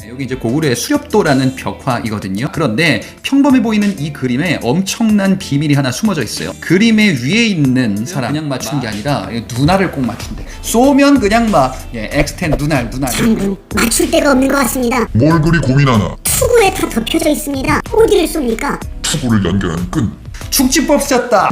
여기 이제 고구려의 수렵도라는 벽화이거든요. 그런데 평범해 보이는 이 그림에 엄청난 비밀이 하나 숨어져 있어요. 그림의 위에 있는 사람 그냥 맞춘 게 아니라 눈알을 꼭 맞춘대. 쏘면 그냥 막 X10 눈알. 장군, 맞출 데가 없는 것 같습니다. 뭘 그리 고민하나? 투구에 다 덮여져 있습니다. 어디를 쏩니까? 투구를 연결하는 끈. 축지법 썼다.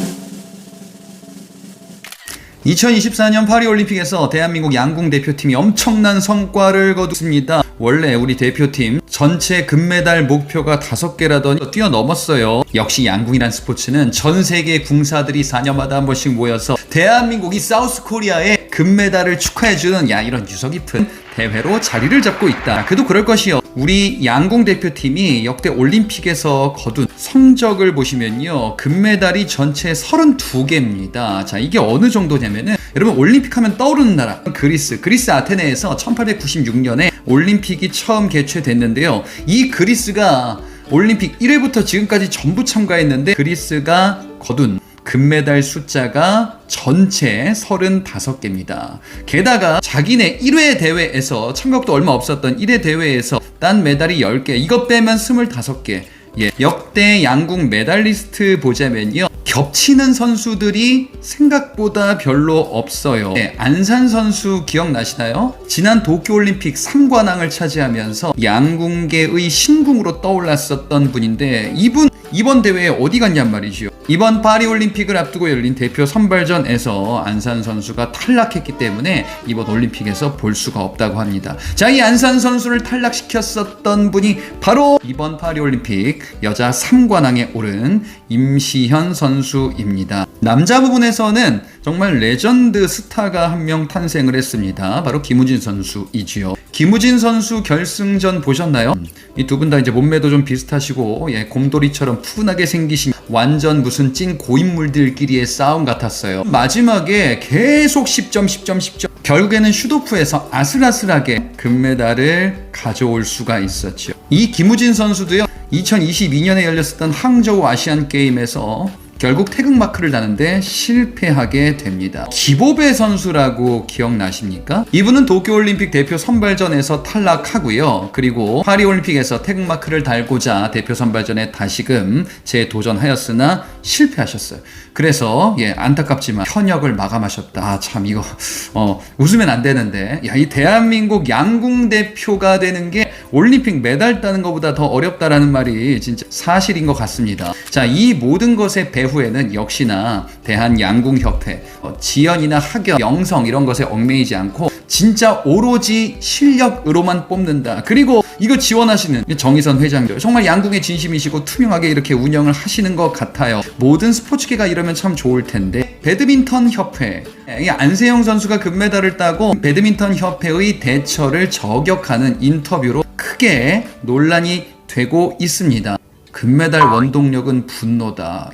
2024년 파리올림픽에서 대한민국 양궁 대표팀이 엄청난 성과를 거뒀습니다. 원래 우리 대표팀 전체 금메달 목표가 5개라더니 뛰어넘었어요. 역시 양궁이란 스포츠는 전 세계 궁사들이 4년마다 한 번씩 모여서 대한민국이 사우스코리아의 금메달을 축하해주는 이런 유서 깊은 대회로 자리를 잡고 있다. 그도 그럴 것이요. 우리 양궁 대표팀이 역대 올림픽에서 거둔 성적을 보시면요, 금메달이 전체 32개입니다. 자, 이게 어느 정도냐면은 여러분 올림픽 하면 떠오르는 나라 그리스 아테네에서 1896년에 올림픽이 처음 개최됐는데요. 이 그리스가 올림픽 1회부터 지금까지 전부 참가했는데 그리스가 거둔 금메달 숫자가 전체 35개입니다. 게다가 자기네 1회 대회에서 참가도 얼마 없었던 1회 대회에서 딴 메달이 10개, 이것 빼면 25개. 역대 양궁 메달리스트 보자면요, 겹치는 선수들이 생각보다 별로 없어요. 안산 선수 기억나시나요? 지난 도쿄올림픽 3관왕을 차지하면서 양궁계의 신궁으로 떠올랐었던 분인데 이번 대회에 어디 갔냔 말이죠. 이번 파리올림픽을 앞두고 열린 대표 선발전에서 안산 선수가 탈락했기 때문에 이번 올림픽에서 볼 수가 없다고 합니다. 자, 이 안산 선수를 탈락시켰었던 분이 바로 이번 파리올림픽 여자 3관왕에 오른 임시현 선수입니다. 남자 부분에서는 정말 레전드 스타가 한 명 탄생을 했습니다. 바로 김우진 선수이지요. 김우진 선수 결승전 보셨나요? 이 두 분 다 이제 몸매도 좀 비슷하시고 곰돌이처럼 푸근하게 생기신 완전 무슨 찐 고인물들끼리의 싸움 같았어요. 마지막에 계속 10점 결국에는 슈도프에서 아슬아슬하게 금메달을 가져올 수가 있었죠. 이 김우진 선수도요, 2022년에 열렸었던 항저우 아시안게임에서 결국 태극마크를 다는데 실패하게 됩니다. 기보배 선수라고 기억나십니까? 이분은 도쿄올림픽 대표 선발전에서 탈락하고요. 그리고 파리올림픽에서 태극마크를 달고자 대표 선발전에 다시금 재도전하였으나 실패하셨어요. 그래서 안타깝지만 현역을 마감하셨다. 참 이거 웃으면 안 되는데, 이 대한민국 양궁 대표가 되는 게 올림픽 메달 따는 것보다 더 어렵다라는 말이 진짜 사실인 것 같습니다. 자, 이 모든 것의 배후에는 역시나 대한양궁협회, 지연이나 학연, 영성 이런 것에 얽매이지 않고 진짜 오로지 실력으로만 뽑는다. 그리고 이거 지원하시는 정의선 회장님 정말 양궁의 진심이시고 투명하게 이렇게 운영을 하시는 것 같아요. 모든 스포츠계가 이러면 참 좋을 텐데, 배드민턴 협회, 안세영 선수가 금메달을 따고 배드민턴 협회의 대처를 저격하는 인터뷰로 크게 논란이 되고 있습니다. 금메달 원동력은 분노다.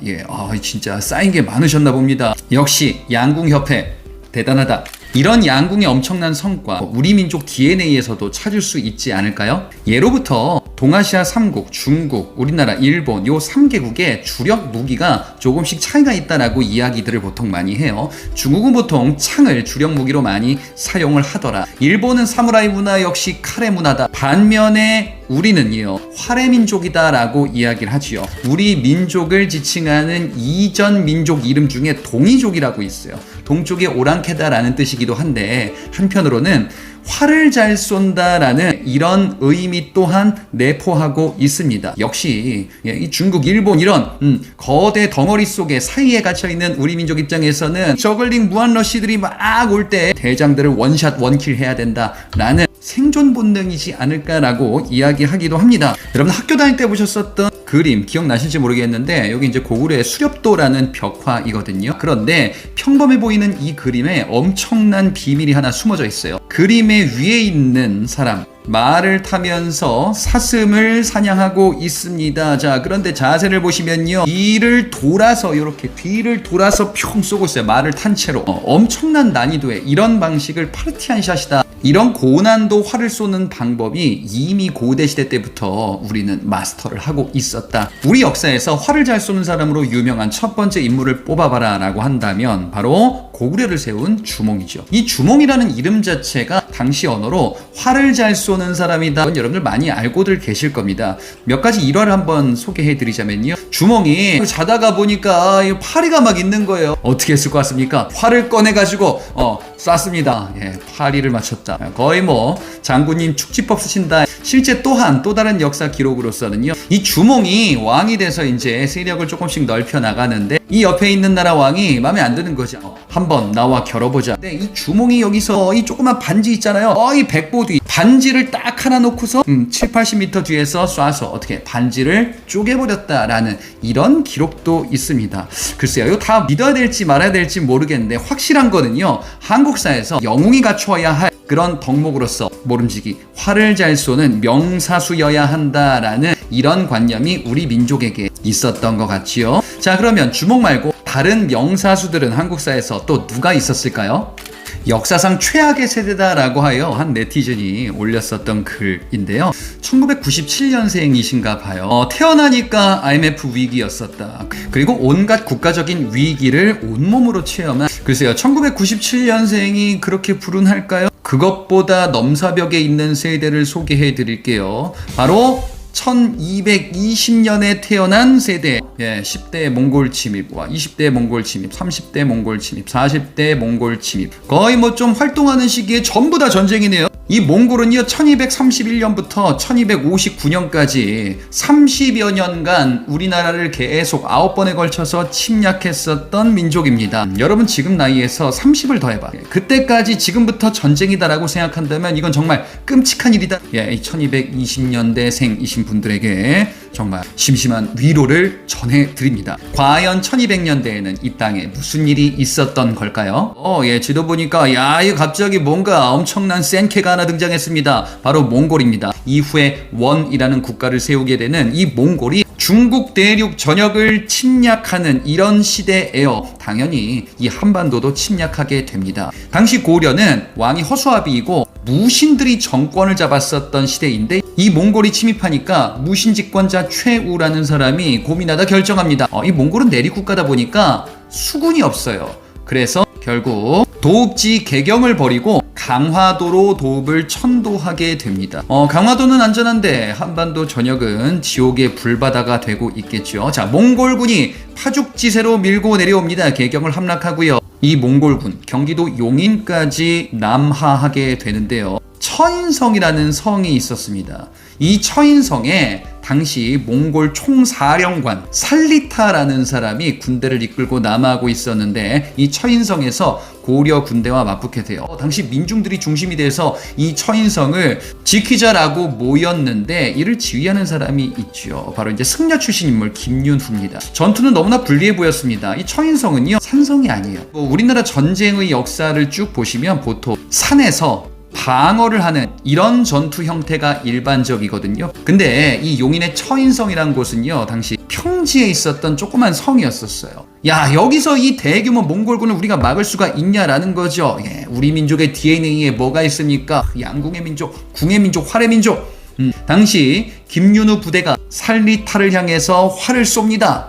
진짜 쌓인 게 많으셨나 봅니다. 역시 양궁협회 대단하다. 이런 양궁의 엄청난 성과, 우리 민족 DNA에서도 찾을 수 있지 않을까요? 예로부터 동아시아 3국, 중국, 우리나라, 일본 요 3개국의 주력 무기가 조금씩 차이가 있다라고 이야기들을 보통 많이 해요. 중국은 보통 창을 주력 무기로 많이 사용을 하더라. 일본은 사무라이 문화 역시 카레 문화다. 반면에 우리는요, 활의 민족이다라고 이야기를 하지요. 우리 민족을 지칭하는 이전 민족 이름 중에 동이족이라고 있어요. 동쪽의 오랑캐다라는 뜻이기도 한데, 한편으로는 활을 잘 쏜다라는 이런 의미 또한 내포하고 있습니다. 역시 이 중국, 일본 이런 거대 덩어리 속에 사이에 갇혀있는 우리 민족 입장에서는 저글링 무한러시들이 막 올 때 대장들을 원샷 원킬 해야 된다라는 생존 본능이지 않을까라고 이야기하기도 합니다. 여러분 학교 다닐 때 보셨었던 그림 기억나실지 모르겠는데, 여기 이제 고구려의 수렵도라는 벽화이거든요. 그런데 평범해 보이는 이 그림에 엄청난 비밀이 하나 숨어져 있어요. 그림의 위에 있는 사람, 말을 타면서 사슴을 사냥하고 있습니다. 자, 그런데 자세를 보시면요, 이렇게 뒤를 돌아서 평 쏘고 있어요. 말을 탄 채로. 엄청난 난이도의 이런 방식을 파르티안 샷이다. 이런 고난도 활을 쏘는 방법이 이미 고대시대 때부터 우리는 마스터를 하고 있었다. 우리 역사에서 활을 잘 쏘는 사람으로 유명한 첫 번째 인물을 뽑아봐라 라고 한다면 바로 고구려를 세운 주몽이죠. 이 주몽이라는 이름 자체가 당시 언어로 활을 잘 쏘는 사람이다. 여러분들 많이 알고들 계실 겁니다. 몇 가지 일화를 한번 소개해 드리자면요. 주몽이 자다가 보니까 파리가 막 있는 거예요. 어떻게 했을 것 같습니까? 활을 꺼내가지고 쐈습니다. 예, 파리를 맞췄다. 거의 뭐 장군님 축지법 쓰신다. 실제 또한 또 다른 역사 기록으로서는요, 이 주몽이 왕이 돼서 이제 세력을 조금씩 넓혀 나가는데 이 옆에 있는 나라 왕이 마음에 안 드는 거죠. 한번 나와 겨뤄보자. 근데 이 주몽이 여기서 이 조그만 반지 있잖아요. 이 백보 뒤 반지를 딱 하나 놓고서 7, 80m 뒤에서 쏴서 어떻게 반지를 쪼개버렸다라는 이런 기록도 있습니다. 글쎄요, 이거 다 믿어야 될지 말아야 될지 모르겠는데 확실한 거는요, 한국사에서 영웅이 갖추어야 할 그런 덕목으로서 모름지기 활을 잘 쏘는 명사수여야 한다라는 이런 관념이 우리 민족에게 있었던 것 같지요. 자, 그러면 주몽 말고 다른 명사수들은 한국사에서 또 누가 있었을까요? 역사상 최악의 세대다라고 하여 한 네티즌이 올렸었던 글인데요. 1997년생이신가 봐요. 태어나니까 IMF 위기였었다. 그리고 온갖 국가적인 위기를 온몸으로 체험한, 글쎄요, 1997년생이 그렇게 불운할까요? 그것보다 넘사벽에 있는 세대를 소개해 드릴게요. 바로 1220년에 태어난 세대. 10대 몽골 침입, 20대 몽골 침입, 30대 몽골 침입, 40대 몽골 침입. 거의 뭐 좀 활동하는 시기에 전부 다 전쟁이네요. 이 몽골은요, 1231년부터 1259년까지 30여 년간 우리나라를 계속 9번에 걸쳐서 침략했었던 민족입니다. 여러분 지금 나이에서 30을 더해봐. 그때까지 지금부터 전쟁이다라고 생각한다면 이건 정말 끔찍한 일이다. 1220년대생이신 분들에게 정말 심심한 위로를 전해드립니다. 과연 1200년대에는 이 땅에 무슨 일이 있었던 걸까요? 지도 보니까 이거 갑자기 뭔가 엄청난 센케가 하나 등장했습니다. 바로 몽골입니다. 이후에 원이라는 국가를 세우게 되는 이 몽골이 중국 대륙 전역을 침략하는 이런 시대에요. 당연히 이 한반도도 침략하게 됩니다. 당시 고려는 왕이 허수아비이고 무신들이 정권을 잡았었던 시대인데 이 몽골이 침입하니까 무신 집권자 최우라는 사람이 고민하다 결정합니다. 이 몽골은 내리국가다 보니까 수군이 없어요. 그래서 결국 도읍지 개경을 벌이고 강화도로 도읍을 천도하게 됩니다. 강화도는 안전한데 한반도 전역은 지옥의 불바다가 되고 있겠죠. 자, 몽골군이 파죽지세로 밀고 내려옵니다. 개경을 함락하고요. 이 몽골군 경기도 용인까지 남하하게 되는데요. 처인성이라는 성이 있었습니다. 이 처인성에 당시 몽골 총사령관 살리타라는 사람이 군대를 이끌고 남하하고 있었는데 이 처인성에서 고려 군대와 맞붙게 돼요. 당시 민중들이 중심이 돼서 이 처인성을 지키자라고 모였는데 이를 지휘하는 사람이 있죠. 바로 이제 승려 출신 인물 김윤후입니다. 전투는 너무나 불리해 보였습니다. 이 처인성은요, 산성이 아니에요. 우리나라 전쟁의 역사를 쭉 보시면 보통 산에서 방어를 하는 이런 전투 형태가 일반적이거든요. 근데 이 용인의 처인성이라는 곳은요, 당시 평지에 있었던 조그만 성이었었어요. 여기서 이 대규모 몽골군을 우리가 막을 수가 있냐라는 거죠. 우리 민족의 DNA에 뭐가 있습니까? 양궁의 민족, 궁의 민족, 활의 민족. 당시 김윤후 부대가 살리타를 향해서 활을 쏩니다.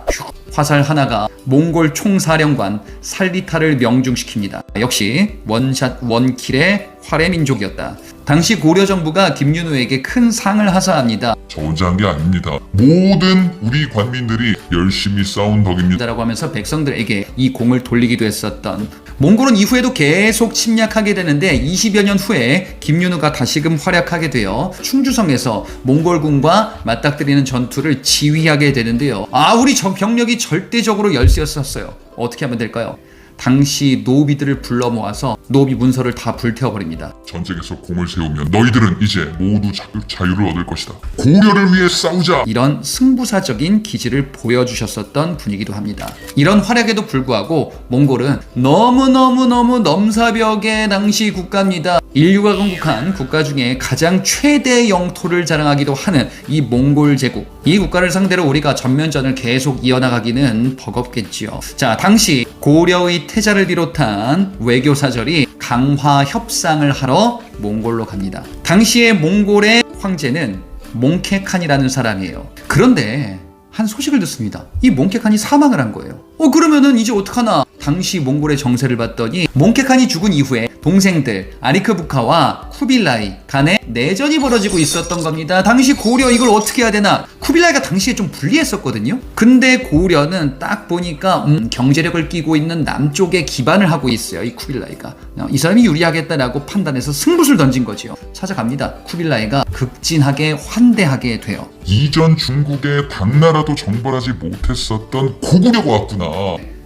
화살 하나가 몽골 총사령관 살리타를 명중시킵니다. 역시 원샷 원킬의 활의 민족이었다. 당시 고려 정부가 김윤후에게 큰 상을 하사합니다. 저 혼자 한 게 아닙니다. 모든 우리 관민들이 열심히 싸운 덕입니다. 라고 하면서 백성들에게 이 공을 돌리기도 했었던 몽골은 이후에도 계속 침략하게 되는데 20여 년 후에 김윤후가 다시금 활약하게 되어 충주성에서 몽골군과 맞닥뜨리는 전투를 지휘하게 되는데요. 우리 병력이 절대적으로 열세였었어요. 어떻게 하면 될까요? 당시 노비들을 불러 모아서 노비 문서를 다 불태워버립니다. 전쟁에서 공을 세우면 너희들은 이제 모두 자유를 얻을 것이다. 고려를 위해 싸우자. 이런 승부사적인 기질을 보여주셨었던 분이기도 합니다. 이런 활약에도 불구하고 몽골은 너무너무 넘사벽의 당시 국가입니다. 인류가 건국한 국가 중에 가장 최대 영토를 자랑하기도 하는 이 몽골 제국. 이 국가를 상대로 우리가 전면전을 계속 이어나가기는 버겁겠지요. 자, 당시 고려의 태자를 비롯한 외교사절이 강화 협상을 하러 몽골로 갑니다. 당시의 몽골의 황제는 몽케칸이라는 사람이에요. 그런데 한 소식을 듣습니다. 이 몽케칸이 사망을 한 거예요. 그러면은 이제 어떡하나? 당시 몽골의 정세를 봤더니 몽케칸이 죽은 이후에 동생들 아리크부카와 쿠빌라이 간에 내전이 벌어지고 있었던 겁니다. 당시 고려 이걸 어떻게 해야 되나? 쿠빌라이가 당시에 좀 불리했었거든요. 근데 고려는 딱 보니까 경제력을 끼고 있는 남쪽에 기반을 하고 있어요. 이 쿠빌라이가 이 사람이 유리하겠다라고 판단해서 승부수를 던진 거지요. 찾아갑니다. 쿠빌라이가 극진하게 환대하게 돼요. 이전 중국의 당나라도 정벌하지 못했었던 고구려가 왔구나.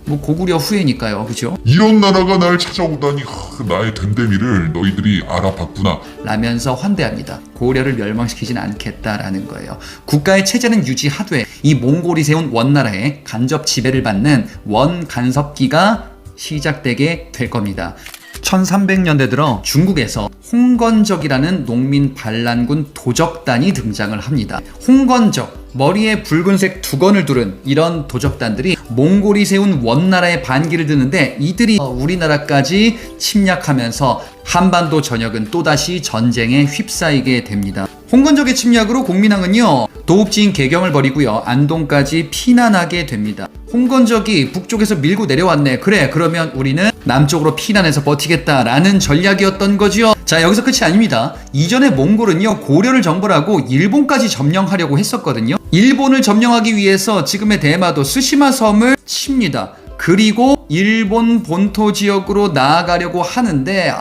뭐 고구려 후예니까요, 그죠? 이런 나라가 날 찾아오다니 나의 됨됨이를 너희들이 알아봤구나. 라면서 환대합니다. 고려를 멸망시키진 않겠다라는 거예요. 국가의 체제는 유지하되 이 몽골이 세운 원나라의 간접 지배를 받는 원간섭기가 시작되게 될 겁니다. 1300년대 들어 중국에서 홍건적이라는 농민 반란군 도적단이 등장을 합니다. 홍건적, 머리에 붉은색 두건을 두른 이런 도적단들이 몽골이 세운 원나라의 반기를 드는데 이들이 우리나라까지 침략하면서 한반도 전역은 또다시 전쟁에 휩싸이게 됩니다. 홍건적의 침략으로 공민왕은요 도읍지인 개경을 버리고요 안동까지 피난하게 됩니다. 홍건적이 북쪽에서 밀고 내려왔네. 그래, 그러면 우리는 남쪽으로 피난해서 버티겠다라는 전략이었던 거지요. 자, 여기서 끝이 아닙니다. 이전에 몽골은요 고려를 정벌하고 일본까지 점령하려고 했었거든요. 일본을 점령하기 위해서 지금의 대마도 스시마 섬을 칩니다. 그리고 일본 본토 지역으로 나아가려고 하는데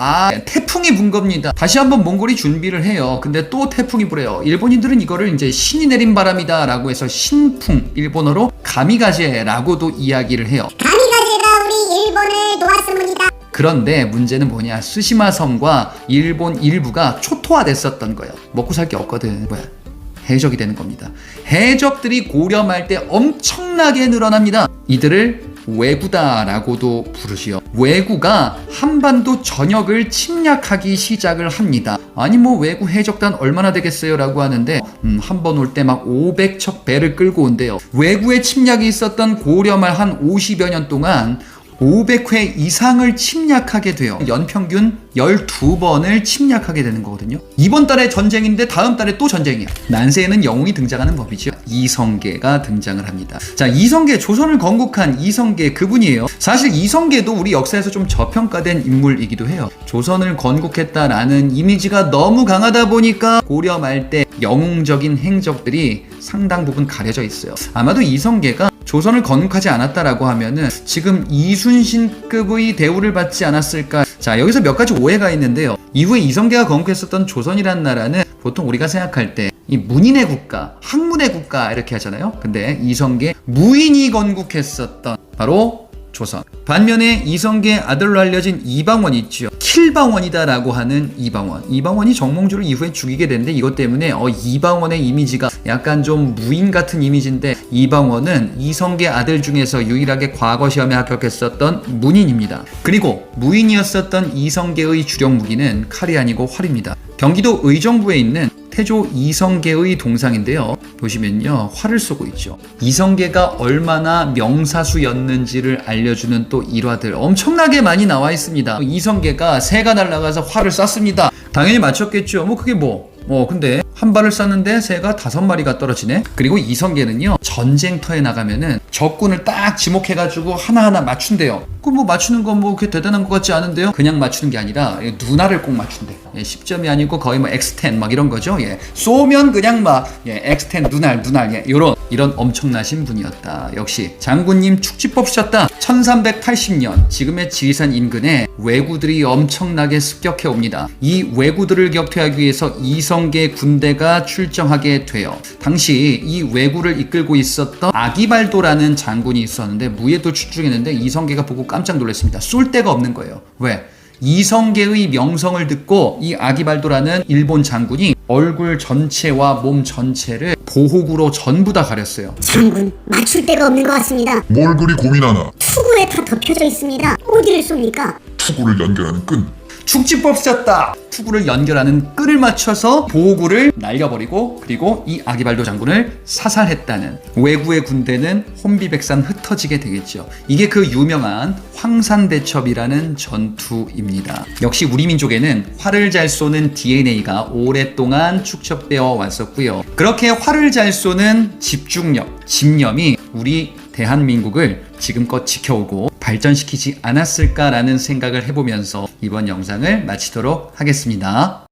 태풍이 분 겁니다. 다시 한번 몽골이 준비를 해요. 근데 또 태풍이 불어요. 일본인들은 이거를 이제 신이 내린 바람이다 라고 해서 신풍, 일본어로 가미가제라고도 이야기를 해요. 가미가제가 우리 일본을 도왔습니다. 그런데 문제는 뭐냐, 스시마 섬과 일본 일부가 초토화됐었던 거예요. 먹고 살 게 없거든. 해적이 되는 겁니다. 해적들이 고려 말 때 엄청나게 늘어납니다. 이들을 왜구다라고도 부르시요. 왜구가 한반도 전역을 침략하기 시작을 합니다. 아니 뭐 왜구 해적단 얼마나 되겠어요 라고 하는데 한 번 올 때 막 500척 배를 끌고 온대요. 왜구의 침략이 있었던 고려 말 한 50여 년 동안 500회 이상을 침략하게 돼요. 연평균 12번을 침략하게 되는 거거든요. 이번 달에 전쟁인데 다음 달에 또 전쟁이야. 난세에는 영웅이 등장하는 법이죠. 이성계가 등장을 합니다. 자, 이성계, 조선을 건국한 이성계 그분이에요. 사실 이성계도 우리 역사에서 좀 저평가된 인물이기도 해요. 조선을 건국했다라는 이미지가 너무 강하다 보니까 고려 말 때 영웅적인 행적들이 상당 부분 가려져 있어요. 아마도 이성계가 조선을 건국하지 않았다라고 하면은 지금 이순신급의 대우를 받지 않았을까. 자, 여기서 몇 가지 오해가 있는데요. 이후에 이성계가 건국했었던 조선이라는 나라는 보통 우리가 생각할 때 이 문인의 국가, 학문의 국가 이렇게 하잖아요. 근데 이성계 무인이 건국했었던 바로 조선. 반면에 이성계의 아들로 알려진 이방원이 있죠. 킬방원이다라고 하는 이방원. 이방원이 정몽주를 이후에 죽이게 되는데 이것 때문에 이방원의 이미지가 약간 좀 무인 같은 이미지인데 이방원은 이성계 아들 중에서 유일하게 과거 시험에 합격했었던 문인입니다. 그리고 무인이었었던 이성계의 주력 무기는 칼이 아니고 활입니다. 경기도 의정부에 있는 태조 이성계의 동상인데요. 보시면요 활을 쏘고 있죠. 이성계가 얼마나 명사수였는지를 알려주는 또 일화들 엄청나게 많이 나와 있습니다. 이성계가 새가 날아가서 활을 쐈습니다. 당연히 맞췄겠죠. 그게 근데 한 발을 쐈는데 새가 5마리가 떨어지네. 그리고 이성계는요 전쟁터에 나가면은 적군을 딱 지목해가지고 하나하나 맞춘대요. 맞추는 건 그렇게 대단한 것 같지 않은데요. 그냥 맞추는 게 아니라 눈알을 꼭 맞춘대. 10점이 아니고 거의 X10 이런 거죠. 쏘면 그냥 X10 눈알 이런 엄청나신 분이었다. 역시 장군님 축지법 쓰셨다. 1380년 지금의 지리산 인근에 왜구들이 엄청나게 습격해 옵니다. 이 왜구들을 격퇴하기 위해서 이성계 군대가 출정하게 돼요. 당시 이 왜구를 이끌고 있었던 아기발도라는 장군이 있었는데 무예도 출중했는데 이성계가 보고 깜짝 놀랐습니다. 쏠 데가 없는 거예요. 왜? 이성계의 명성을 듣고 이 아기발도라는 일본 장군이 얼굴 전체와 몸 전체를 보호구로 전부 다 가렸어요. 장군, 맞출 데가 없는 것 같습니다. 뭘 그리 고민하나? 투구에 다 덮여져 있습니다. 어디를 쏩니까? 투구를 연결하는 끈. 축지법 썼다. 투구를 연결하는 끈을 맞춰서 보호구를 날려버리고 그리고 이 아기발도 장군을 사살했다는. 왜구의 군대는 혼비백산 흩어지게 되겠죠. 이게 그 유명한 황산대첩이라는 전투입니다. 역시 우리 민족에는 활을 잘 쏘는 DNA가 오랫동안 축적되어 왔었고요. 그렇게 활을 잘 쏘는 집중력, 집념이 우리 대한민국을 지금껏 지켜오고 발전시키지 않았을까라는 생각을 해보면서 이번 영상을 마치도록 하겠습니다.